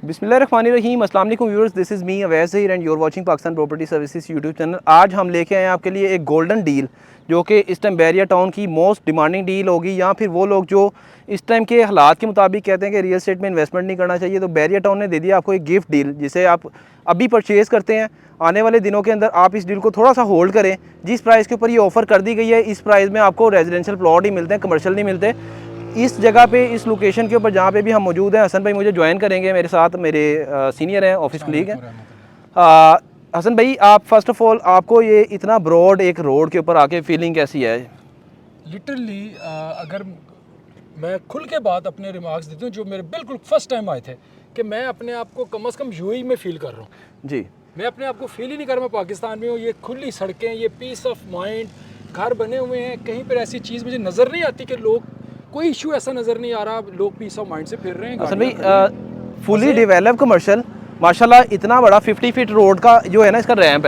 बिस्मिल्लाहिर्रहमानिर्रहीम। अस्सलाम वालेकुम viewers, this is me Awais Zaheer and you are watching Pakistan property services YouTube channel. आज हम लेके आए हैं आपके लिए एक गोल्डन डील जो कि इस टाइम बैरिया टाउन की मोस्ट डिमांडिंग डील होगी, या फिर वो लोग जो इस टाइम के हालात के मुताबिक कहते हैं कि रियल एस्टेट में इन्वेस्टमेंट नहीं करना चाहिए, तो बैरिया टाउन ने दे दिया आपको एक गिफ्ट डील, जिसे आप अभी परचेज़ करते हैं, आने वाले दिनों के अंदर आप इस डील को थोड़ा सा होल्ड करें। जिस प्राइस के ऊपर ये ऑफ़र कर दी गई है, इस प्राइस में आपको रेजिडेंशियल प्लॉट ही मिलते हैं, कमर्शियल नहीं मिलते। इस जगह पे, इस लोकेशन के ऊपर जहाँ पे भी हम मौजूद हैं, हसन भाई मुझे ज्वाइन करेंगे, मेरे साथ मेरे सीनियर हैं, ऑफिस कलीग हैं। हसन भाई, आप फर्स्ट ऑफ ऑल, आपको ये इतना ब्रॉड एक रोड के ऊपर आके फीलिंग कैसी है? लिटरली अगर मैं खुल के बात अपने रिमार्क्स देता हूँ जो मेरे बिल्कुल फर्स्ट टाइम आए थे, कि मैं अपने आप को कम से कम यूएई में फ़ील कर रहा हूँ जी। मैं अपने आप को फील ही नहीं कर रहा मैं पाकिस्तान में हूँ। ये खुली सड़कें, ये पीस ऑफ माइंड, घर बने हुए हैं, कहीं पर ऐसी चीज़ मुझे नज़र नहीं आती कि लोग, कोई इशू ऐसा नज़र नहीं आ रहा, लोग पीस ऑफ माइंड से फिर रहे हैं। हसन भाई, फुली डेवलप कमर्शियल माशाल्लाह, इतना बड़ा 50 फीट रोड का जो है ना, इसका रैंप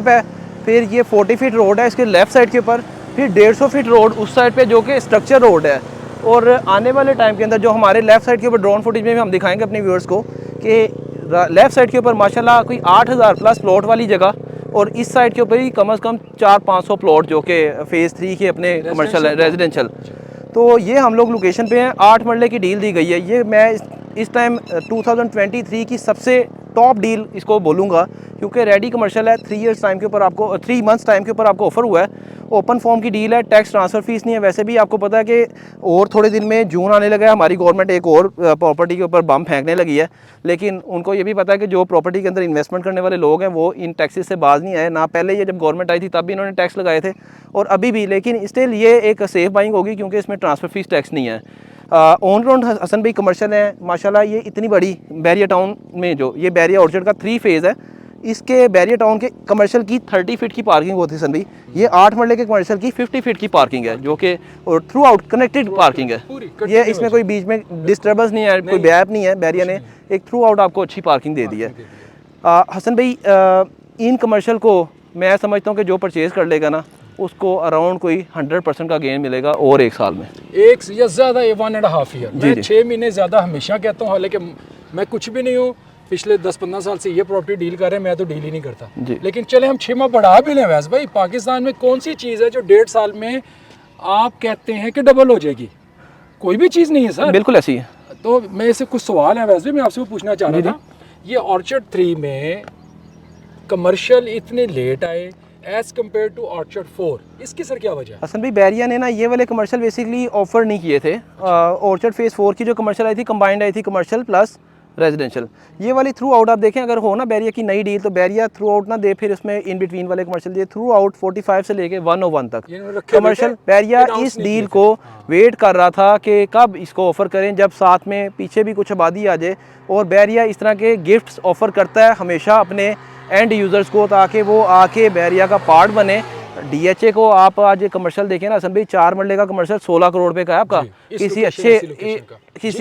है, फिर ये 40 फीट रोड है इसके लेफ़्ट साइड के ऊपर, फिर 150 फीट रोड उस साइड पे जो कि स्ट्रक्चर रोड है। और आने वाले टाइम के अंदर जो हमारे लेफ़्ट साइड के ऊपर ड्रोन फुटेज में भी हम दिखाएंगे अपने व्यूअर्स को कि लेफ़्ट साइड के ऊपर माशाल्लाह कोई 8000 प्लस प्लॉट वाली जगह, और इस साइड के ऊपर ही कम से कम 400-500 प्लॉट जो कि फ़ेज़ 3 के अपने कमर्शियल रेजिडेंशियल। तो ये हम लोग लोकेशन पे हैं, 8 मरले की डील दी गई है। ये मैं इस टाइम 2023 की सबसे टॉप डील इसको बोलूँगा, क्योंकि रेडी कमर्शियल है। 3 इयर्स टाइम के ऊपर आपको, 3 मंथ्स टाइम के ऊपर आपको ऑफर हुआ है। ओपन फॉर्म की डील है, टैक्स ट्रांसफ़र फीस नहीं है। वैसे भी आपको पता है कि और थोड़े दिन में जून आने लगा है, हमारी गवर्नमेंट एक और प्रॉपर्टी के ऊपर बम फेंकने लगी है, लेकिन उनको ये भी पता है कि जो प्रॉपर्टी के अंदर इन्वेस्टमेंट करने वाले लोग हैं वो इन टैक्सेस से बाज नहीं आए ना। पहले ये जब गवर्नमेंट आई थी तब भी इन्होंने टैक्स लगाए थे, और अभी भी, लेकिन स्टिल ये एक सेफ बाइंग होगी क्योंकि इसमें ट्रांसफ़र फीस टैक्स नहीं है। ऑन रोड हसन भाई कमर्शियल है माशाल्लाह। ये इतनी बड़ी बैरिया टाउन में, जो ये बैरिया ऑर्चर्ड का 3 फेज़ है, इसके बैरिया टाउन के कमर्शियल की 30 फीट की पार्किंग होती है हसन भाई। ये 8 मरले के कमर्शियल की 50 फीट की पार्किंग है, जो कि और थ्रू आउट कनेक्टेड पार्किंग है। ये इसमें कोई बीच में डिस्टर्बेंस नहीं है, कोई गैप नहीं है। बैरिया ने एक थ्रू आउट आपको अच्छी पार्किंग दे दी है। हसन भाई, इन कमर्शियल को मैं समझता हूँ कि जो परचेज़ कर लेगा ना, उसको अराउंड कोई 100% का गेन मिलेगा, और 1 साल में एक या ज़्यादा 1.5 ईयर। मैं 6 महीने ज़्यादा हमेशा कहता हूँ, हालांकि मैं कुछ भी नहीं हूँ, पिछले 10-15 साल से ये प्रॉपर्टी डील कर रहे हैं, मैं तो डील ही नहीं करता। लेकिन चले हम 6 माह बढ़ा भी लें वैसे भाई, पाकिस्तान में कौन सी चीज़ है जो 1.5 साल में आप कहते हैं कि डबल हो जाएगी? कोई भी चीज़ नहीं है सर, बिल्कुल ऐसी है। तो मैं इससे कुछ सवाल है वैसे भी मैं आपसे वो पूछना चाह रहा था। ये ऑर्चर्ड 3 में कमर्शियल इतने लेट आए एज कम्पेयर टू ऑर्चर्ड 4, इसकी सर क्या वजह है? असल भाई, बैरिया ने ना ये वाले कमर्शियल बेसिकली ऑफर नहीं किए थे। ऑर्चर्ड फेज़ 4 की जो कमर्शियल आई थी, कंबाइंड आई थी कमर्शियल प्लस रेजिडेंशियल। ये वाली थ्रू आउट आप देखें, अगर हो ना बैरिया की नई डील, तो बैरिया थ्रू आउट ना दे, फिर इसमें इन बिटवीन वाले कमर्शियल दिए। थ्रू आउट 45 से लेके 101 तक कमर्शियल। बैरिया इस डील को वेट कर रहा था कि कब इसको ऑफ़र करें, जब साथ में पीछे भी कुछ आबादी आ जाए। और बैरिया इस तरह के गिफ्ट्स ऑफ़र करता है हमेशा अपने एंड यूज़र्स को, ताकि वो आके बैरिया का पार्ट बने। डीएचए को आप आज कमर्शियल देखें ना हसन भाई, 4 मरले का कमर्शियल 16 करोड़ पे का है आपका, किसी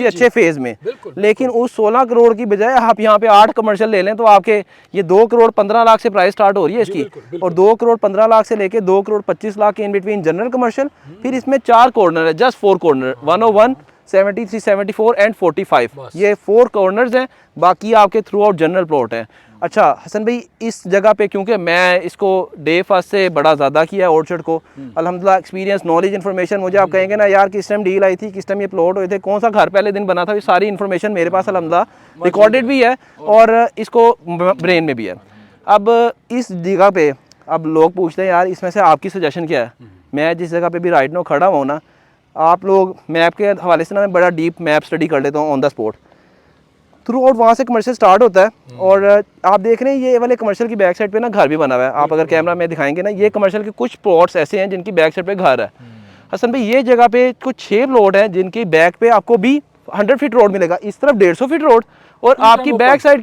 अच्छे फेज़ में। लेकिन उस 16 करोड़ की बजाय आप यहाँ पे 8 कमर्शियल ले लें, तो आपके ये 2 करोड़ 15 लाख से प्राइस स्टार्ट हो रही है इसकी, और 2 करोड़ 15 लाख से लेके 2 करोड़ 25 लाख के इन बिटवीन जनरल कमर्शियल। फिर इसमें 4 कॉर्नर है, जस्ट 4 कॉर्नर, 101, 73, 74 एंड 45, ये 4 कॉर्नर्स हैं, बाकी आपके थ्रू आउट जनरल प्लॉट हैं। अच्छा हसन भाई, इस जगह पे क्योंकि मैं इसको डे फर्स्ट से बड़ा ज़्यादा किया है ऑर्चर्ड को, अल्हम्दुलिल्लाह एक्सपीरियंस, नॉलेज, इन्फॉर्मेशन, मुझे आप कहेंगे ना यार किस टाइम डील आई थी, किस टाइम ये प्लॉट हुए थे, कौन सा घर पहले दिन बना था, ये सारी इन्फॉर्मेशन मेरे पास अल्हम्दुलिल्लाह रिकॉर्डेड भी है और इसको ब्रेन में भी है। अब इस जगह पे अब लोग पूछते हैं यार इसमें से आपकी सजेशन क्या है? मैं जिस जगह पे भी राइट नाउ खड़ा हूँ ना, आप लोग मैप के हवाले से ना मैं बड़ा डीप मैप स्टडी कर लेता हूँ on the spot. Through out वहाँ से कमर्शियल स्टार्ट होता है, और आप देख रहे हैं ये वाले कमर्शियल की बैक साइड पे ना घर भी बना हुआ है। आप अगर कैमरा में दिखाएंगे ना, ये कमर्शियल के कुछ प्लॉट्स ऐसे हैं जिनकी बैक साइड पे घर है। हसन भाई, ये जगह पे कुछ 6 प्लॉट हैं जिनकी बैक पे आपको भी 100 फीट रोड मिलेगा, इस तरफ 150 फीट रोड, और आपकी बैक साइड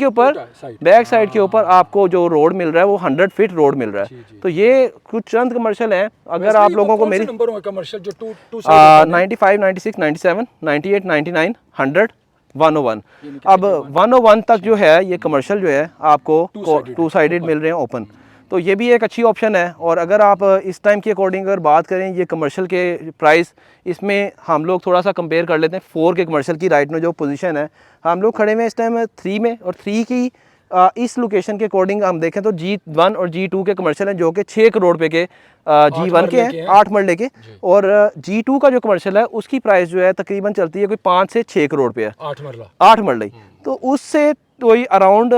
के ऊपर आपको जो रोड मिल रहा है वो 100 फीट रोड मिल रहा है। तो ये कुछ चंद कमर्शियल हैं। अगर आप लोगों को मेरी 95, 96, 97, 98, 99, 100, 101, अब 101 तक जो है ये कमर्शियल जो है आपको 2 साइडेड मिल रहे हैं ओपन। तो ये भी एक अच्छी ऑप्शन है। और अगर आप इस टाइम के अकॉर्डिंग अगर बात करें ये कमर्शियल के प्राइस, इसमें हम लोग थोड़ा सा कंपेयर कर लेते हैं 4 के कमर्शियल की राइट में जो पोजीशन है, हम लोग खड़े में इस टाइम 3 में, और 3 की इस लोकेशन के अकॉर्डिंग हम देखें तो G1 और G2 के कमर्शियल हैं जो कि 6 करोड़ रुपए के G1 के हैं, 8 मरले के, और G2 का जो कमर्शियल है उसकी प्राइस जो है तकरीबन चलती है कोई 5 से 6 करोड़ रुपए है, 8 मरले। तो उससे कोई अराउंड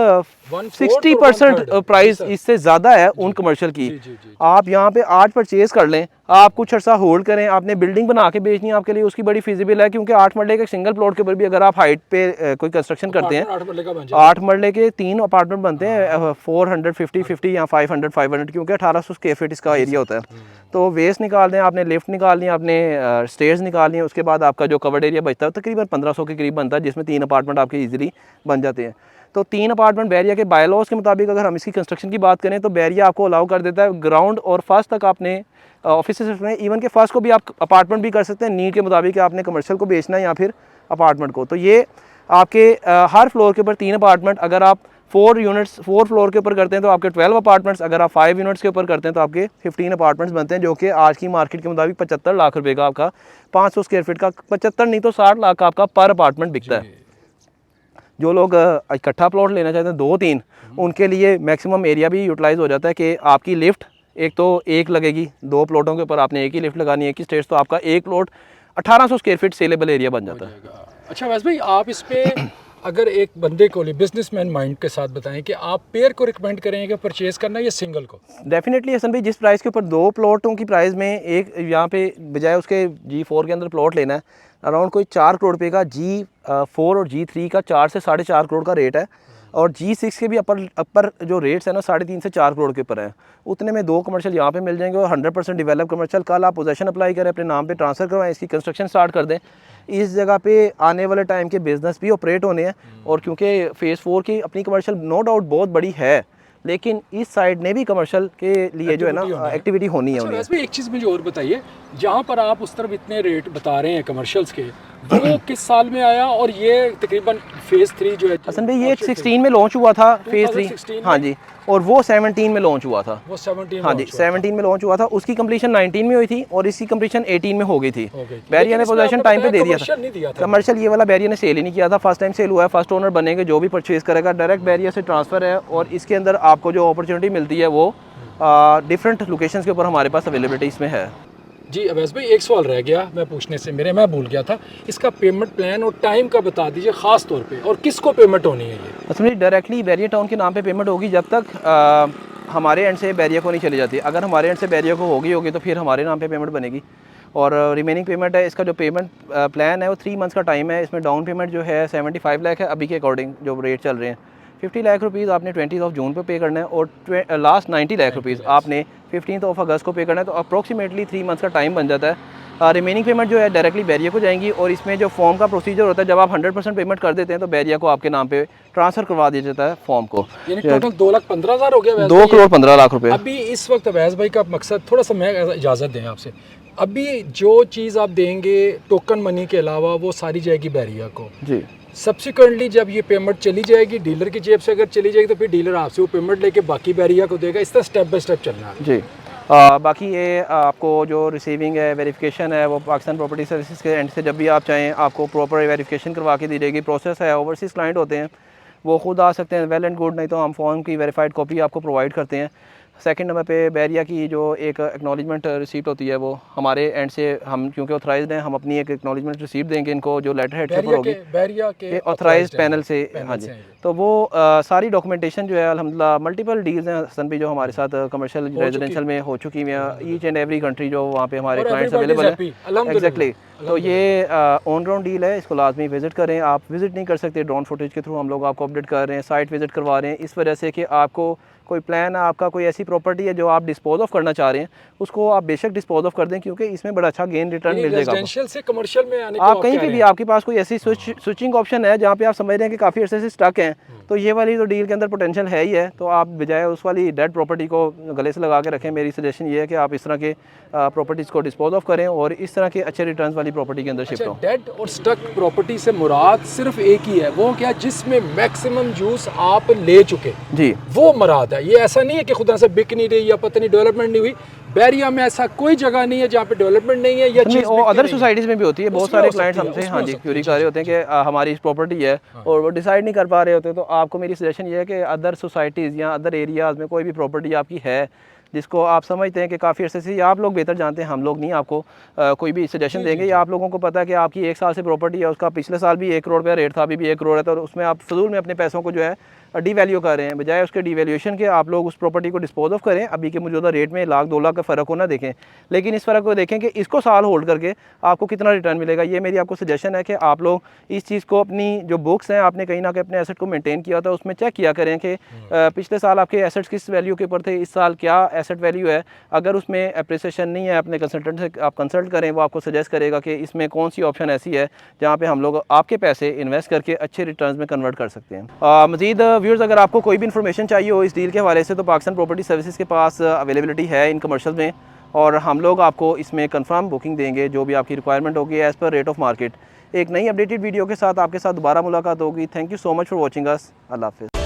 60% प्राइस इससे ज़्यादा है उन कमर्शियल की। आप यहाँ पे आज परचेज कर लें, आप कुछ अर्सा होल्ड करें, आपने बिल्डिंग बना के बेचनी है आपके लिए उसकी बड़ी फिजिबल है, क्योंकि 8 मरले के सिंगल प्लॉट के ऊपर भी अगर आप हाइट पे कोई कंस्ट्रक्शन करते हैं, 8 मरले के 3 अपार्टमेंट बनते हैं 450 या 500 क्योंकि 1800 स्क्वायर फीट इसका एरिया होता है। तो वेस्ट निकाल दें, आपने लिफ्ट निकालनी है, आपने स्टेयर्स निकालनी है, उसके बाद आपका जो कवर्ड एरिया बचता है तकरीबन 1500 के करीब बनता है, जिसमें 3 अपार्टमेंट आपके ईजिली बन जाते हैं। तो 3 अपार्टमेंट बैरिया के बायलॉज के मुताबिक अगर हम इसकी कंस्ट्रक्शन की बात करें तो बैरिया आपको अलाउ कर देता है ग्राउंड और फर्स्ट तक आपने ऑफिस से रखना है, इवन के फर्स्ट को भी आप अपार्टमेंट भी कर सकते हैं, नीड के मुताबिक आपने कमर्शियल को बेचना है या फिर अपार्टमेंट को। तो ये आपके हर फ्लोर के ऊपर 3 अपार्टमेंट, अगर आप 4 फ्लोर के ऊपर करते हैं तो आपके 12 अपार्टमेंट्स, अगर आप 5 यूनिट्स के ऊपर करते हैं तो आपके 15 अपार्टमेंट्स बनते हैं, जो कि आज की मार्केट के मुताबिक 75 लाख रुपए का आपका 500 स्क्वायर फीट का, 75 नहीं तो 60 लाख का आपका पर अपार्टमेंट बिकता है। जो लोग इकट्ठा प्लॉट लेना चाहते हैं 2-3, उनके लिए मैक्सिमम एरिया भी यूटिलाइज हो जाता है कि आपकी लिफ्ट एक तो एक लगेगी, 2 प्लॉटों के ऊपर आपने एक ही लिफ्ट लगानी है, एक ही स्टेज, तो आपका एक plot 1800 square feet saleable area बन जाता है। अच्छा वैसे भाई, आप इस पे अगर एक बंदे को बिजनेसमैन माइंड के साथ बताएं कि आप पेयर को रिकमेंड करेंगे परचेज करना या सिंगल को? डेफिनेटली हसन भाई, जिस प्राइस के ऊपर 2 प्लॉटों की प्राइस में एक यहाँ पे बजाय उसके G4 के अंदर प्लॉट लेना है, अराउंड कोई 4 करोड़ रुपये का G4 और G3 का 4 से 4.5 करोड़ का रेट है, और G6 के भी अपर जो रेट्स है ना 3.5 से 4 करोड़ के ऊपर है। उतने में 2 कमर्शियल यहाँ पे मिल जाएंगे और 100% डेवलप कमर्शियल। कल आप पोजेशन अप्लाई करें, अपने नाम पे ट्रांसफ़र करवाएं, इसकी कंस्ट्रक्शन स्टार्ट कर दें, इस जगह पे आने वाले टाइम के बिजनेस भी ऑपरेट होने हैं। और क्योंकि फेज़ 4 की अपनी कमर्शियल नो डाउट बहुत बड़ी है, लेकिन इस साइड ने भी कमर्शियल के लिए जो है ना एक्टिविटी होनी है। अच्छा, एक चीज़ मुझे और बताइए, जहाँ पर आप उस तरफ इतने रेट बता रहे हैं कमर्शियल्स के, वो किस साल में आया? और ये तकरीबन फेज़ 3 जो है हसन भाई, ये 16 में लॉन्च हुआ था फेज़ 3, हाँ जी, और वो 17 में लॉन्च हुआ था। वो 17, हाँ जी 17 में लॉन्च हुआ था, उसकी कंप्लीशन 19 में हुई थी और इसकी कंप्लीशन 18 में हो गई थी। बैरिया ने पोजीशन टाइम पे दे दिया था, कमर्शियल ये वाला बैरिया ने सेल ही नहीं किया था, फर्स्ट टाइम सेल हुआ है, फर्स्ट ओनर बनेंगे, जो भी परचेज करेगा डायरेक्ट बैरिया से ट्रांसफ़र है। और इसके अंदर आपको जो अपॉर्चुनिटी मिलती है वो डिफरेंट लोकेशंस के ऊपर हमारे पास अवेलेबिलिटी इसमें है। जी अवैस भाई, एक सवाल रह गया मैं पूछने से, मैं भूल गया था, इसका पेमेंट प्लान और टाइम का बता दीजिए ख़ास तौर पे, और किसको पेमेंट होनी है ये? असली डायरेक्टली बैरिया टाउन के नाम पे पेमेंट होगी जब तक हमारे एंड से बैरिया को नहीं चली जाती। अगर हमारे एंड से बैरिया को होगी तो फिर हमारे नाम पे पेमेंट बनेगी। और रिमेनिंग पेमेंट है, इसका जो पेमेंट प्लान है वो 3 मंथ्स का टाइम है। इसमें डाउन पेमेंट जो है 75 लाख है अभी के अकॉर्डिंग जो रेट चल रहे हैं। 50 लाख रुपीज़ आपने 20 जून पे करना है, और लास्ट 90 लाख रुपीज़ आपने 15 अगस्त को पे करना है। तो अप्रॉक्सीमेटली 3 मंथ्स का टाइम बन जाता है। रिमेनिंग पेमेंट जो है डायरेक्टली बैरिया को जाएंगी, और इसमें जो फॉर्म का प्रोसीजर होता है, जब आप 100% पेमेंट कर देते हैं तो बैरिया को आपके नाम पे ट्रांसफ़र करवा दिया जाता है फॉर्म को। यानी टोटल 2,15,000 हो गया, 2 करोड़ 15 लाख रुपए। अभी इस वक्त अवैस भाई का मकसद, थोड़ा सा मैं इजाज़त दें आपसे, अभी जो चीज़ आप देंगे टोकन मनी के अलावा वो सारी जाएगी बैरिया को जी। सब्सिक्वेंटली जब ये पेमेंट चली जाएगी डीलर की जेब से, अगर चली जाएगी तो फिर डीलर आपसे वो पेमेंट लेके बाकी बैरिया को देगा, इस तरह स्टेप बाय स्टेप चलना है जी। बाकी ये आपको जो रिसीविंग है, वेरिफिकेशन है, वो पाकिस्तान प्रॉपर्टी सर्विसेज के एंड से जब भी आप चाहें आपको प्रॉपर वेरिफिकेशन करवा के दी जाएगी। प्रोसेस है, ओवरसीज़ क्लाइंट होते हैं वो खुद आ सकते हैं, वेल एंड गुड, नहीं तो हम फॉर्म की वेरीफाइड कॉपी आपको प्रोवाइड करते हैं। सेकंड नंबर पे बैरिया की जो एक एक्नॉलेजमेंट रिसीप्ट होती है वो हमारे एंड से, हम क्योंकि ऑथराइज्ड हैं, हम अपनी एक एक्नॉलेजमेंट रिसीप्ट देंगे इनको, जो लेटर हेड से ऊपर होगी बैरिया के ऑथराइज्ड पैनल से। हाँ जी, तो वो सारी डॉक्यूमेंटेशन जो है अल्हम्दुलिल्लाह मल्टीपल डील्स हैं हसन भी जो हमारे साथ कमर्शियल रेजिडेंशियल में हो चुकी हैं, ईच एंड एवरी कंट्री जो वहाँ पे हमारे क्लाइंट्स अवेलेबल हैं। एग्जैक्टली, तो ये ऑन ग्राउंड डील है, इसको लाजमी विजिट करें। आप विजिट नहीं कर सकते, ड्रोन फुटेज के थ्रू हम लोग आपको अपडेट कर रहे हैं, साइट विजिट करवा रहे हैं, इस वजह से कि आपको कोई प्लान है, आपका कोई ऐसी प्रॉपर्टी है जो आप डिस्पोज ऑफ करना चाह रहे हैं, उसको आप बेशक डिस्पोज ऑफ कर दें, क्योंकि इसमें बड़ा अच्छा गेन रिटर्न मिल जाएगा। रेजिडेंशियल से कमर्शियल में आने आप कहीं पे भी आपके पास कोई ऐसी स्विचिंग ऑप्शन है जहाँ पे आप समझ रहे हैं कि काफ़ी अर्से से स्टक हैं, तो ये वाली तो डील के अंदर पोटेंशियल है ही है। तो आप बजाय उस वाली डेड प्रॉपर्टी को गले से लगा के रखें, मेरी सजेशन ये है कि आप इस तरह के प्रॉपर्टीज़ को डिस्पोज ऑफ करें और इस तरह के अच्छे रिटर्न्स वाली प्रॉपर्टी के अंदर शिफ्ट हो। डेड और स्टक प्रॉपर्टी से मुराद सिर्फ एक ही है, वो क्या, जिसमें मैक्सिमम यूज आप ले चुके, जी, वो मुराद है। है। ये ऐसा नहीं है कि खुदा से बिक नहीं रही या पता नहीं डेवलपमेंट नहीं हुई। बैरिया में ऐसा कोई जगह नहीं है जहाँ पे डेवलपमेंट नहीं है या चीज़ वो अदर सोसाइटीज़ में भी होती है। बहुत सारे क्लाइंट्स हमसे हाँ जी क्यूरी कर रहे होते हैं कि हमारी प्रॉपर्टी है और वो डिसाइड नहीं कर पा रहे होते, तो आपको मेरी सजेशन ये है कि अदर सोसाइटीज़ या अदर एरियाज़ में कोई भी प्रॉपर्टी आपकी है जिसको आप समझते हैं कि काफ़ी अर्से से, आप लोग बेहतर जानते हैं, हम लोग नहीं आपको कोई भी सजेशन देंगे, या आप लोगों को पता है कि आपकी 1 साल से प्रॉपर्टी है, उसका पिछले साल भी 1 करोड़ रुपया रेट था, अभी भी 1 करोड़ है, तो उसमें आप फजूल में अपने पैसों को जो है डीवैल्यू कर रहे हैं। बजाय उसके डीवैल्यूएशन के आप लोग उस प्रॉपर्टी को डिस्पोज ऑफ करें। अभी के मौजूदा रेट में 1 लाख 2 लाख का फ़र्क हो ना देखें, लेकिन इस फ़र्क को देखें कि इसको साल होल्ड करके आपको कितना रिटर्न मिलेगा। ये मेरी आपको सजेशन है कि आप लोग इस चीज़ को अपनी जो बुक्स हैं, आपने कहीं ना कहीं अपने एसेट को मेंटेन किया था, उसमें चेक किया करें कि पिछले साल आपके एसेट्स किस वैल्यू के ऊपर थे, इस साल क्या एसेट वैल्यू है। अगर उसमें अप्रिसिएशन नहीं है, अपने कंसल्टेंट से आप कंसल्ट करें, वो आपको सजेस्ट करेगा कि इसमें कौन सी ऑप्शन ऐसी है जहाँ पे हम लोग आपके पैसे इन्वेस्ट करके अच्छे रिटर्न्स में कन्वर्ट कर सकते हैं। मज़ीद व्यूअर्स, अगर आपको कोई भी इन्फॉर्मेशन चाहिए हो इस डील के हवाले से, तो पाकिस्तान प्रॉपर्टी सर्विसेज के पास अवेलेबिलिटी है इन कमर्शियल में, और हम लोग आपको इसमें कंफर्म बुकिंग देंगे जो भी आपकी रिक्वायरमेंट होगी as per rate of market. एक नई अपडेटेड वीडियो के साथ आपके साथ दोबारा मुलाकात होगी। Thank you so much for watching us. अल्लाह हाफ़िज़।